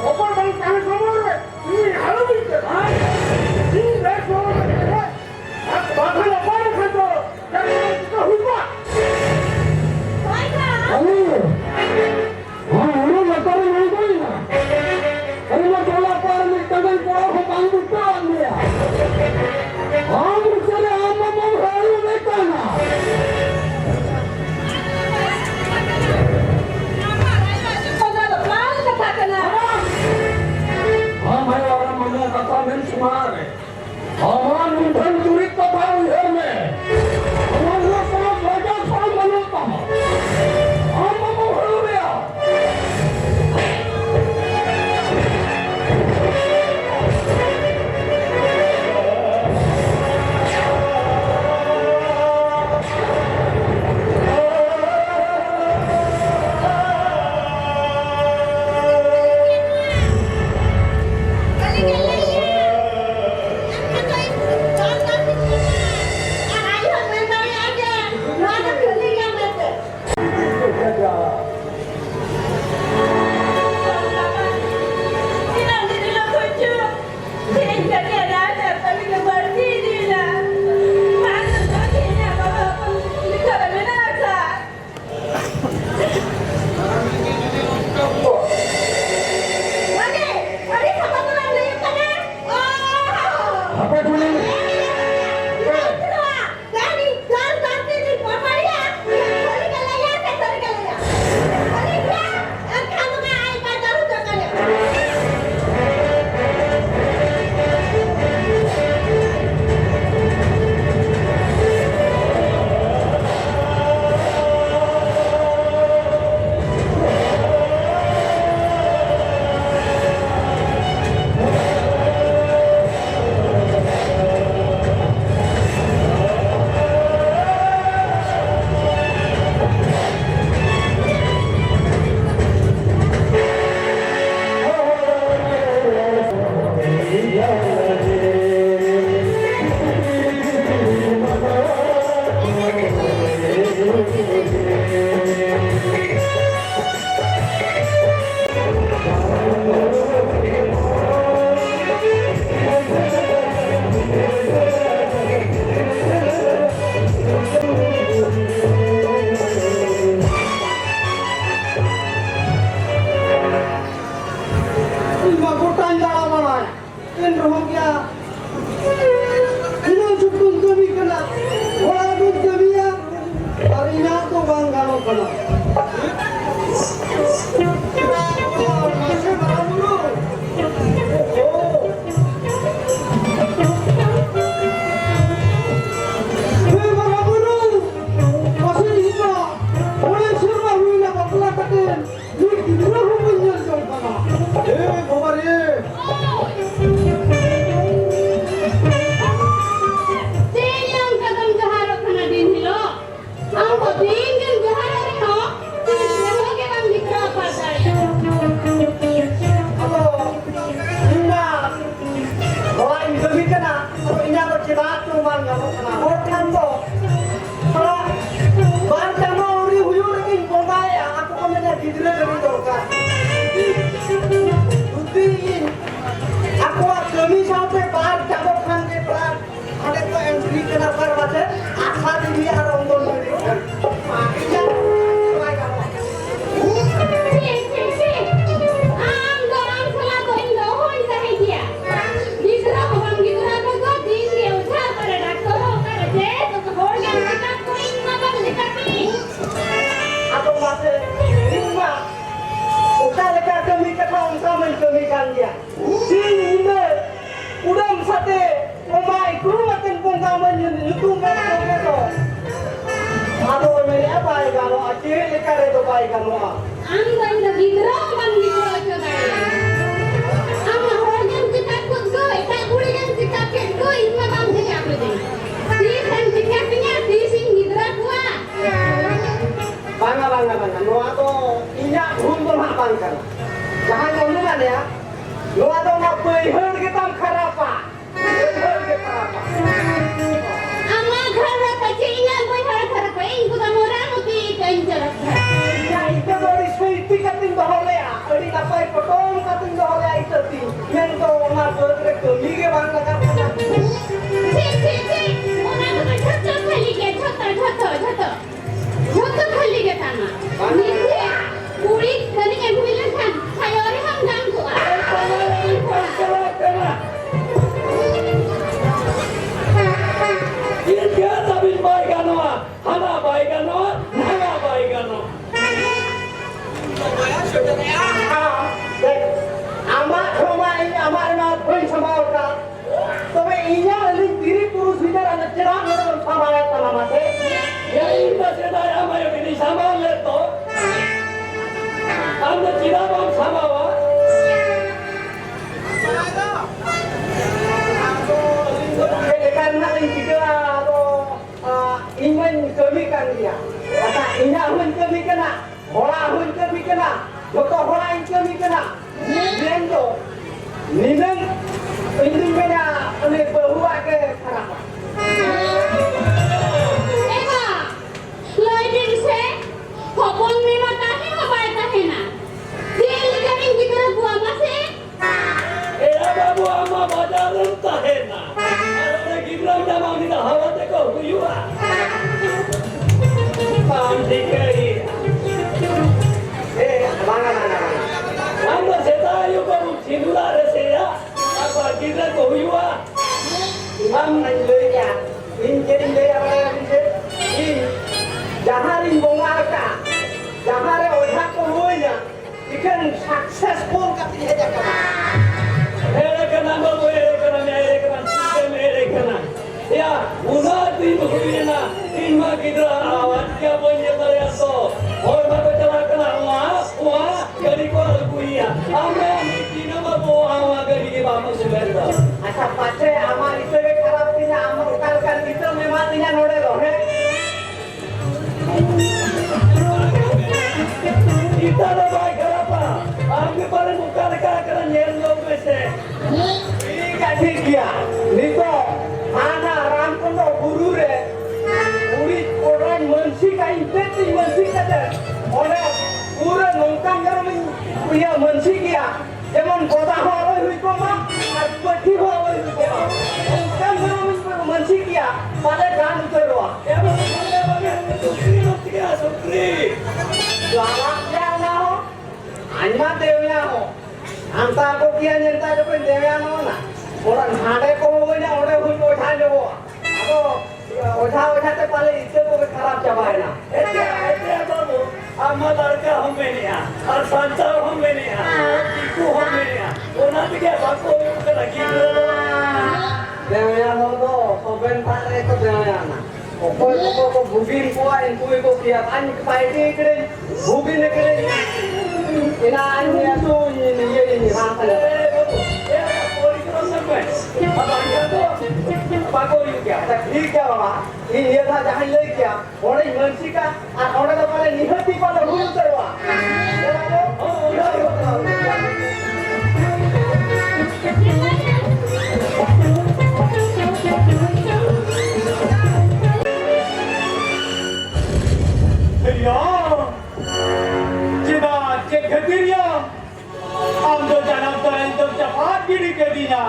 অপর মানুষ रे हमार निधन जुड़ी कथा उधर में हमारे साथ राजा साहब बनता हम हो गया Kulit, dari yang bilang kan, saya orang hang ganggu. anda tidak bang sama wa. Karena ini kita ingin kebaikan dia. Kata ina hun kami kena, orang hun kami kena, betul orang yang kami kena. Nendo, nineng ini kena oleh berbuat ke harapan. Eka, loi din se, hopon mema tahe habai tahe na. Dil karing gidra gua mase. Babu ama bajaran tahena. Ada gibran damang di hawa teko huyua. Panti kai. Mana. Anda setayu baru cindula resea. Apa gibran ko huyua? Imam nanjurnya, injerin dia apa yang bisa? In, jaharin bongarka, jahare otak komunya, ikan successful katanya jaga. Ya, udah tim begini timah kita awat क्या बोलने वाले तो और बात चला करना वहाँ करी को अलगुइया हमें तीनों में वो आवा करी के वापस बैठा अच्छा पाचे आमार इसे के खराब तीना आमार उकाल कर इसे में मार तीना नोड़े रोहे kita dah baik apa आपके बारे में उकाल कर नेल लोग में से ini kasih dia nito ana ram kondo guru re uri orang mansi ka impeti mansi ka de ore pura nongkang garam punya mansi kia যেমন কথা হয় হই কমা আর পটি হয় হই কমা নongkang garam mansi kia pada গান উতরোয়া एवं बोलने वाले सुक्री लोग क्या Sukri Lalaknya ho, anya dewiya ho. Anta ko kian nyenta jo pen dewiya no na. Orang hade ko bonya ore hui ko than jo. Ado oja te pale isse ko kharap jabae na. ऐसे बाबू अम्मा लड़का हमें नहीं आ और संसार हमें नहीं आ टीकू हमें नहीं आ वो ना तो क्या बात को यूँ लगी Dewiya ho do, soben pare ko dewiya na. Okoi ko bugin ko ain kui ko kia an pai ke kren bugin ne kren. Ina an ya tu ni ha kale. अब आइए तो पाको यू क्या अच्छा ठीक है बाबा ये था जहां ले क्या और इमरजेंसी का और तो पहले निहती पर रूल करवा या जिना के खतिरिया आम तो जनम तो इन तो चपात गिरी के दिना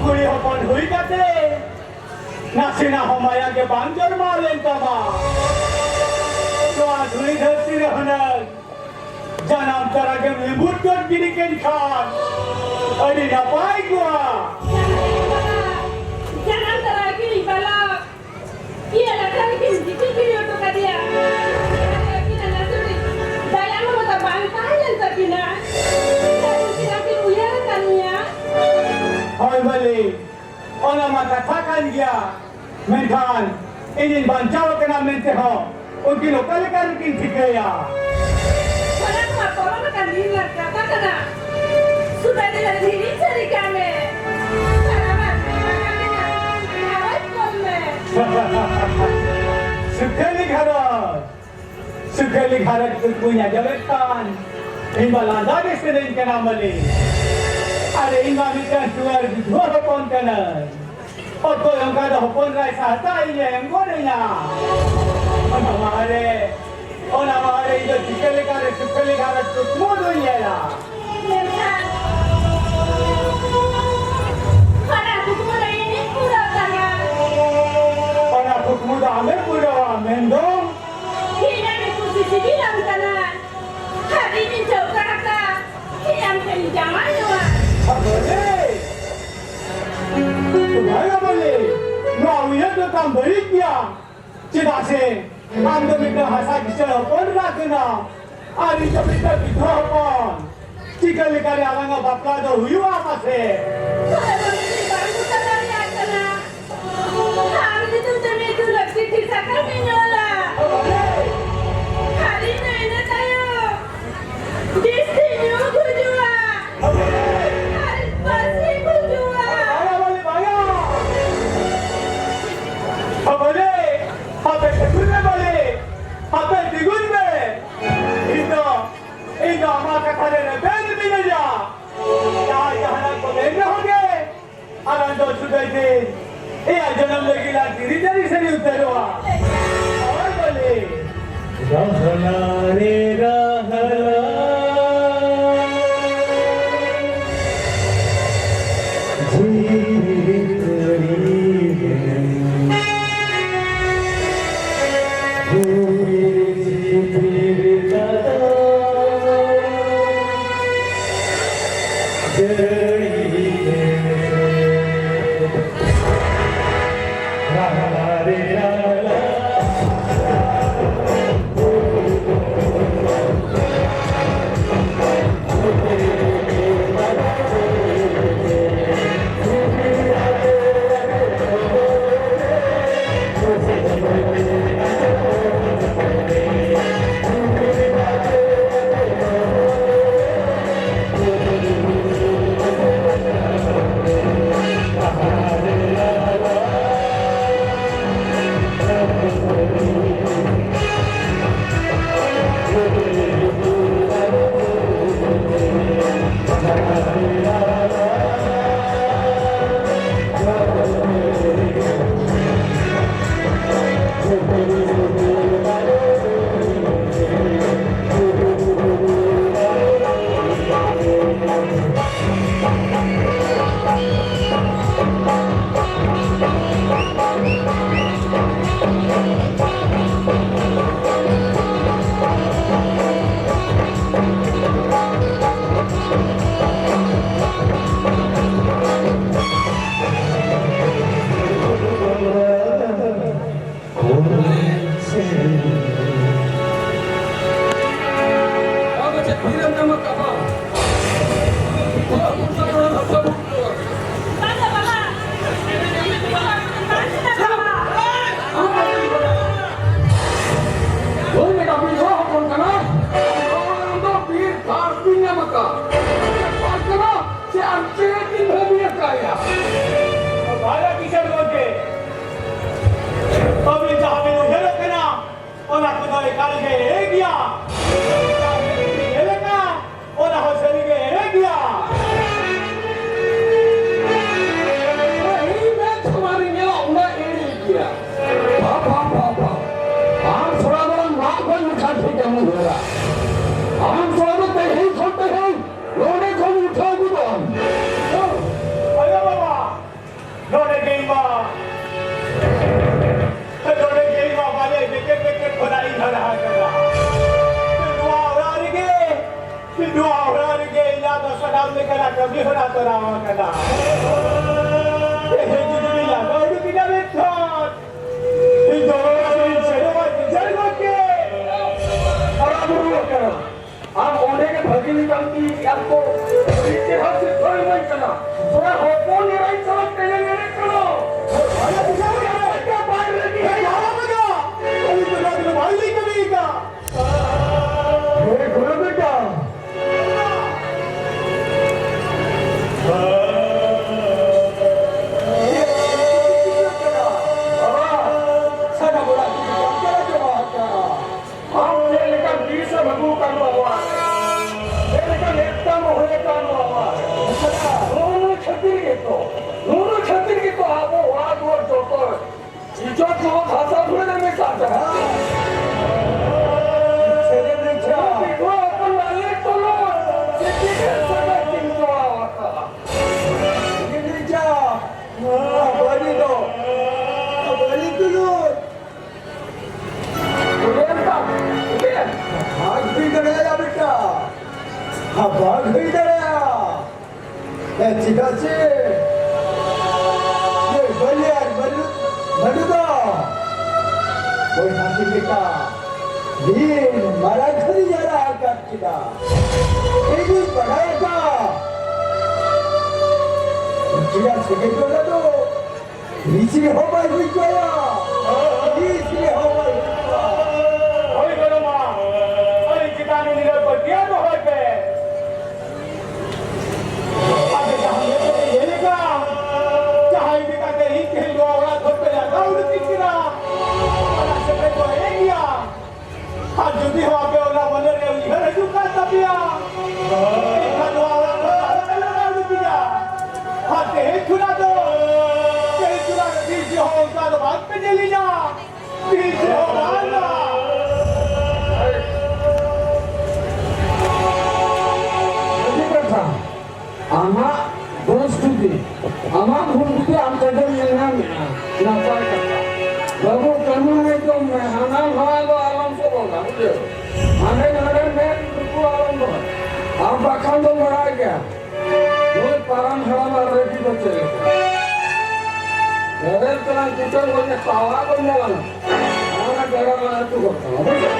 कुड़ी अपन हुई कते नासिना हमाया के बांजर मार लेता बा तो आज हुई धरती रहना जनम तरह के विभूत कर गिरी के खान अरे ना पाई गुआ Jangan terlagi di balap. Iya, lagi di video tu kadia. Kita nanti daya mau terbang Thailand tapi na. Kita uyar kan ya. Hai balik orang mata takkan dia menkan ini bancau kena menteho uki lokal kan kin tikaya Orang tua orang kan diingat kata kena. Sudah tidak diri cari kami. Selamat. Awak kome. Sekali gharat punya jabatan imbalan dari sering kena balik ada imamikan keluar di dua hopon kanan Oto yang kada hopon rai sata ini yang gorengnya Ona mahare itu sekali gharat semua dunia lah Karena hukum ini pura tangan. Ona muda ame pura mendong Hilang itu sisi bilang tangan. Hari ini jauh kata. Hilang dari zaman luar. boleh Kaya boleh Nawiya tu kam balik ya Cina se Ando minta hasa kisah hopon rakna Ari tu minta kita hopon Jika lekari alanga bapla do huyu apa se Kalau begitu baru tangan yang kena. Hari itu demi itu lebih disakal minyola. Boleh Hari ini tayo. कहते ये जन्म लगी ला तेरी तेरी से नहीं उतरवा और बोले रहला रे रहला begitu amca yang namanya nafas kata. Baru kamu itu menghanam hawa alam sekolah, betul? Mana med buku alam tu. Apa kamu meraja? Mulut param halam arti betul. Orang telah kita punya kawa berjalan. Anak jalan itu betul.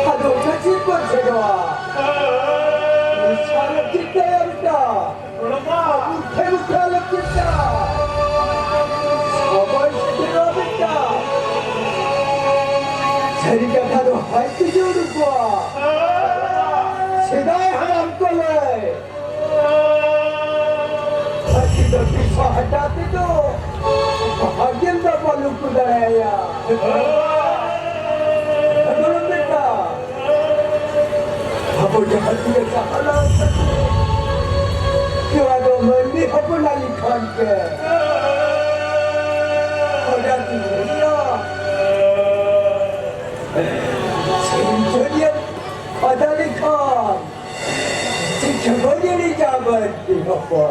Aduh, kecil pun sedoa. Salah kita ya kita. Salah kita. Apa kita kita? Jadi kata doa itu juru gua. Sedai haram kolai. Kita bisa hadapi tu. Bahagian tak perlu kudaya. Belum kita. Apa jahat dia salah. Kira mandi apa nak ikan ke? Ada dia. Sejadian ada ikan. Sejadian ni jabat di apa?